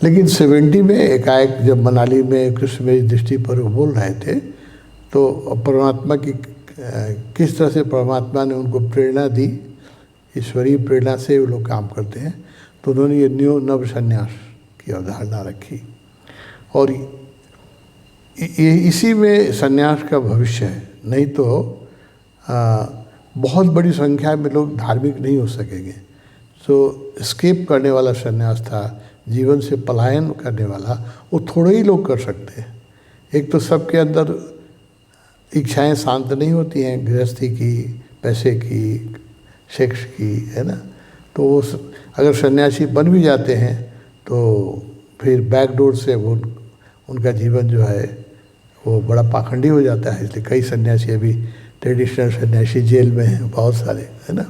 लेकिन 70 में एकाएक जब मनाली में कृष्ण मेरी दृष्टि पर वो बोल रहे थे, तो परमात्मा की किस तरह से परमात्मा ने उनको प्रेरणा दी, ईश्वरीय प्रेरणा से वो लोग काम करते हैं, तो उन्होंने ये नव संन्यास की अवधारणा रखी। और इसी में संन्यास का भविष्य है। नहीं तो बहुत बड़ी संख्या में लोग धार्मिक नहीं हो सकेंगे। तो स्केप करने वाला संन्यास था, जीवन से पलायन करने वाला, वो थोड़े ही लोग कर सकते हैं। एक तो सबके अंदर इच्छाएं शांत नहीं होती हैं, गृहस्थी की, पैसे की, सेक्स की, है ना। तो वो अगर सन्यासी बन भी जाते हैं तो फिर बैकडोर से वो उनका जीवन जो है वो बड़ा पाखंडी हो जाता है। इसलिए कई सन्यासी अभी ट्रेडिशनल सन्यासी जेल में हैं, बहुत सारे, है ना।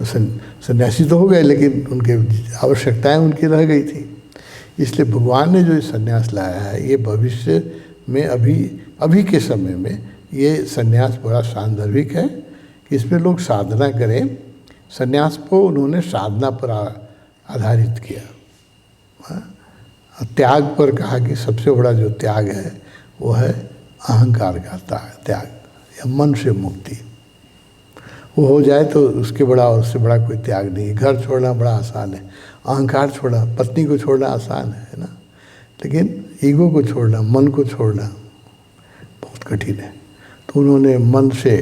सन्यासी तो हो गए लेकिन उनके आवश्यकताएं उनकी रह गई थी। इसलिए भगवान ने जो ये सन्यास लाया है, ये भविष्य में अभी के समय में ये सन्यास बड़ा सांदर्भिक है कि इसमें लोग साधना करें। सन्यास को उन्होंने साधना पर आधारित किया। त्याग पर कहा कि सबसे बड़ा जो त्याग है वो है अहंकार का त्याग या मन से मुक्ति। वो हो जाए तो उसके उससे बड़ा कोई त्याग नहीं है। घर छोड़ना बड़ा आसान है, अहंकार छोड़ना, पत्नी को छोड़ना आसान है ना, लेकिन ईगो को छोड़ना, मन को छोड़ना बहुत कठिन है। तो उन्होंने मन से,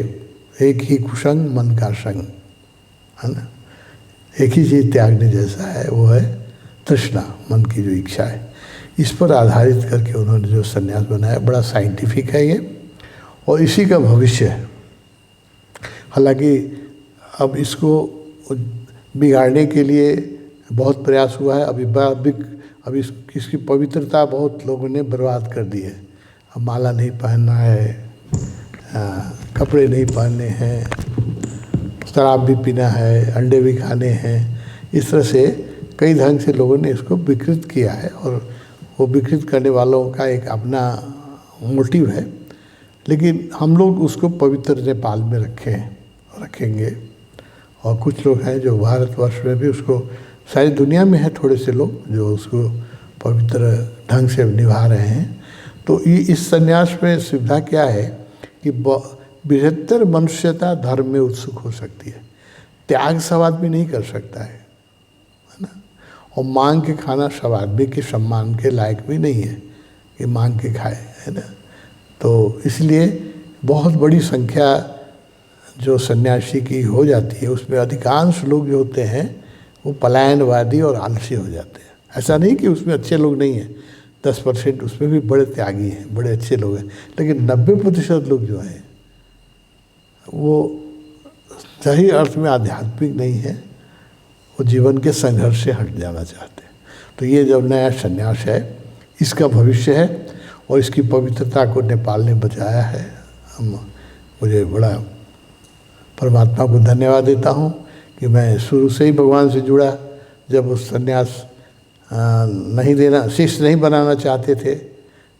एक ही कुसंग मन का संग, है ना, एक ही चीज़ त्यागने जैसा है, वो है तृष्णा, मन की जो इच्छा है। इस पर आधारित करके उन्होंने जो संन्यास बनाया, बड़ा साइंटिफिक है ये, और इसी का भविष्य है। हालांकि अब इसको बिगाड़ने के लिए बहुत प्रयास हुआ है। अब इसकी पवित्रता बहुत लोगों ने बर्बाद कर दी है। अब माला नहीं पहनना है, कपड़े नहीं पहनने हैं, शराब भी पीना है, अंडे भी खाने हैं। इस तरह से कई ढंग से लोगों ने इसको विकृत किया है, और वो विकृत करने वालों का एक अपना मोटिव है। लेकिन हम लोग उसको पवित्र नेपाल में रखेंगे। और कुछ लोग हैं जो भारतवर्ष में भी उसको, सारी दुनिया में है थोड़े से लोग जो उसको पवित्र ढंग से निभा रहे हैं। तो इस संन्यास में सुविधा क्या है कि बृहत्तर मनुष्यता धर्म में उत्सुक हो सकती है। त्याग सब आदमी नहीं कर सकता है ना। और मांग के खाना सब आदमी के सम्मान के लायक भी नहीं है कि मांग के खाए, है ना। तो इसलिए बहुत बड़ी संख्या जो सन्यासी की हो जाती है, उसमें अधिकांश लोग जो होते हैं वो पलायनवादी और आलसी हो जाते हैं। ऐसा नहीं कि उसमें अच्छे लोग नहीं हैं, 10% उसमें भी बड़े त्यागी हैं, बड़े अच्छे लोग हैं, लेकिन 90% लोग जो हैं वो सही अर्थ में आध्यात्मिक नहीं है, वो जीवन के संघर्ष से हट जाना चाहते हैं। तो ये जब नया संन्यास है, इसका भविष्य है, और इसकी पवित्रता को नेपाल ने बचाया है। मुझे बड़ा परमात्मा को धन्यवाद देता हूँ कि मैं शुरू से ही भगवान से जुड़ा। जब वो संन्यास नहीं देना, शिष्य नहीं बनाना चाहते थे,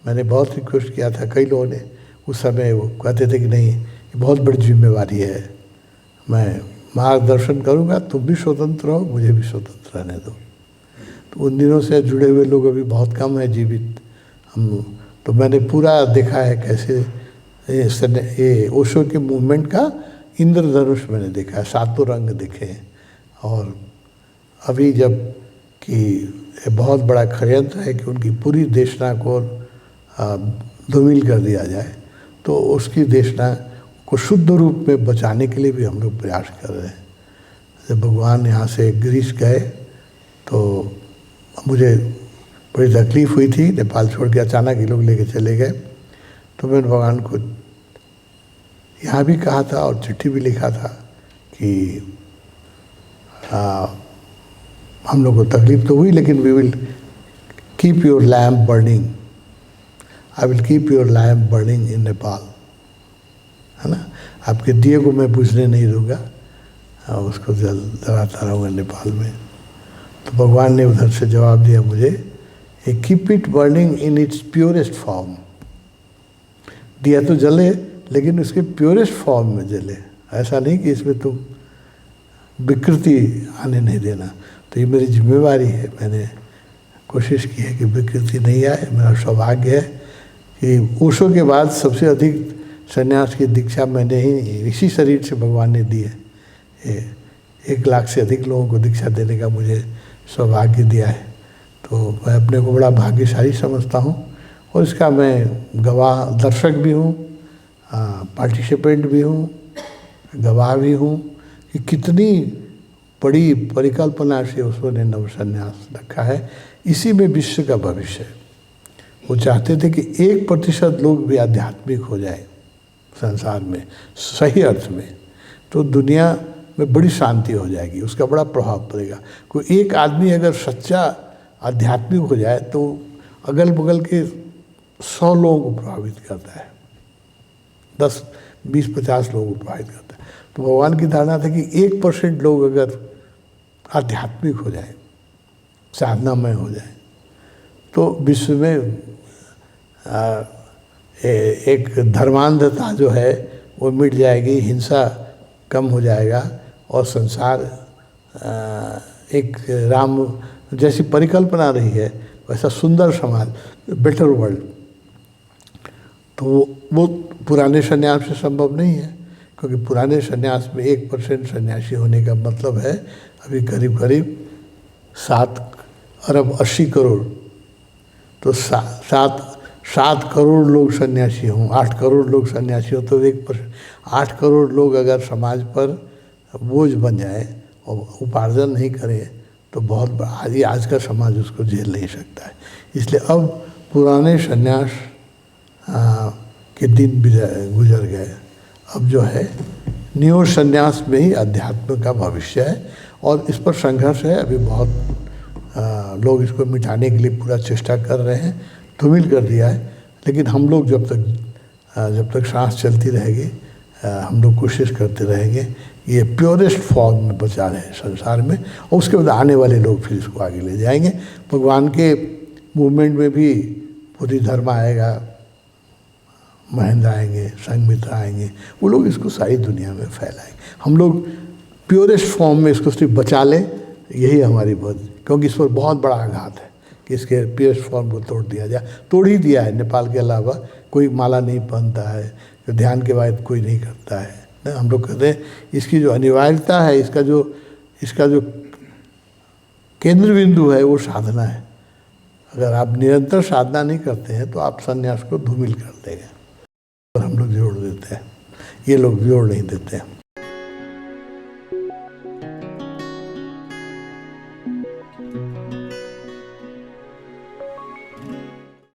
मैंने बहुत रिक्वेस्ट किया था, कई लोगों ने उस समय वो कहते थे कि नहीं, ये बहुत बड़ी जिम्मेवारी है, मैं मार्गदर्शन करूँगा, तुम भी स्वतंत्र हो, मुझे भी स्वतंत्र रहने दो। तो उन दिनों से जुड़े हुए लोग अभी बहुत कम हैं जीवित। तो मैंने पूरा देखा है कैसे ये ओशो के मूवमेंट का इंद्रधनुष मैंने देखा है, 7 रंग देखे हैं। और अभी जब कि बहुत बड़ा षड्यंत्र है कि उनकी पूरी देशना को धूमिल कर दिया जाए, तो उसकी देशना को शुद्ध रूप में बचाने के लिए भी हम लोग प्रयास कर रहे हैं। जब भगवान यहाँ से ग्रीस गए तो मुझे बड़ी तकलीफ़ हुई थी, नेपाल छोड़ के अचानक ये लोग लेके चले गए। तो मैंने भगवान को यहाँ भी कहा था और चिट्ठी भी लिखा था कि हम लोग को तकलीफ तो हुई, लेकिन we will keep your lamp burning, I will keep your lamp burning in Nepal, है ना। आपके दिए को मैं बुझने नहीं दूंगा, उसको जलाता रहूँगा नेपाल में। तो भगवान ने उधर से जवाब दिया मुझे, keep it burning in its purest form. दिया तो जले लेकिन उसके प्योरेस्ट फॉर्म में जले, ऐसा नहीं कि इसमें तुम विकृति आने नहीं देना। तो ये मेरी जिम्मेवारी है, मैंने कोशिश की है कि विकृति नहीं आए। मेरा सौभाग्य है कि ओशो के बाद सबसे अधिक संन्यास की दीक्षा मैंने ही इसी शरीर से भगवान ने दी है। 1 लाख से अधिक लोगों को दीक्षा देने का मुझे सौभाग्य दिया है। तो मैं अपने को बड़ा भाग्यशाली समझता हूँ और इसका मैं गवाह, दर्शक भी हूँ, पार्टिसिपेंट भी हूँ, गवाह भी हूँ कि कितनी बड़ी परिकल्पना से उसने नव संन्यास रखा है। इसी में विश्व का भविष्य है। वो चाहते थे कि 1% लोग भी आध्यात्मिक हो जाए संसार में सही अर्थ में, तो दुनिया में बड़ी शांति हो जाएगी, उसका बड़ा प्रभाव पड़ेगा। कोई एक आदमी अगर सच्चा आध्यात्मिक हो जाए तो अगल बगल के 100 लोगों को प्रभावित करता है, 10, 20, 50 लोगों को प्रभावित करता है। तो भगवान की धारणा था कि 1% लोग अगर आध्यात्मिक हो जाए, साधनामय हो जाए, तो विश्व में एक धर्मांधता जो है वो मिट जाएगी, हिंसा कम हो जाएगा और संसार एक राम जैसी परिकल्पना रही है वैसा सुंदर समाज, बेटर वर्ल्ड। तो वो पुराने सन्यास से संभव नहीं है, क्योंकि पुराने सन्यास में 1% सन्यासी होने का मतलब है अभी करीब करीब 7 अरब 80 करोड़। तो 7 करोड़ लोग सन्यासी हों, 8 करोड़ लोग सन्यासी हों, तो 1%, 8 करोड़ लोग अगर समाज पर बोझ बन जाए और उपार्जन नहीं करें तो बहुत आज का समाज उसको झेल नहीं सकता है। इसलिए अब पुराने सन्यास के दिन गुजर गए। अब जो है न्यू सन्यास में ही अध्यात्म का भविष्य है और इस पर संघर्ष है। अभी बहुत लोग इसको मिटाने के लिए पूरा चेष्टा कर रहे हैं, धूमिल कर दिया है। लेकिन हम लोग जब तक सांस चलती रहेगी हम लोग कोशिश करते रहेंगे ये प्योरेस्ट फॉर्म में बचा रहे संसार में, और उसके बाद आने वाले लोग फिर इसको आगे ले जाएंगे। भगवान के मूवमेंट में भी बुद्धि धर्म आएगा, महेंद्र आएंगे, संघमित्र आएंगे, वो लोग इसको सारी दुनिया में फैलाएंगे। हम लोग प्योरेस्ट फॉर्म में इसको सिर्फ बचा लें, यही हमारी बहुत, क्योंकि इस पर बहुत बड़ा आघात है कि इसके प्योरेस्ट फॉर्म को तोड़ दिया जाए। तोड़ ही दिया है। नेपाल के अलावा कोई माला नहीं पहनता है, ध्यान के बाद कोई नहीं करता है। हम लोग कहते हैं इसकी जो अनिवार्यता है, इसका जो केंद्र बिंदु है वो साधना है। अगर आप निरंतर साधना नहीं करते हैं तो आप संन्यास को धूमिल कर देंगे। और हम लोग जोड़ देते हैं, ये लोग जोड़ नहीं देते हैं।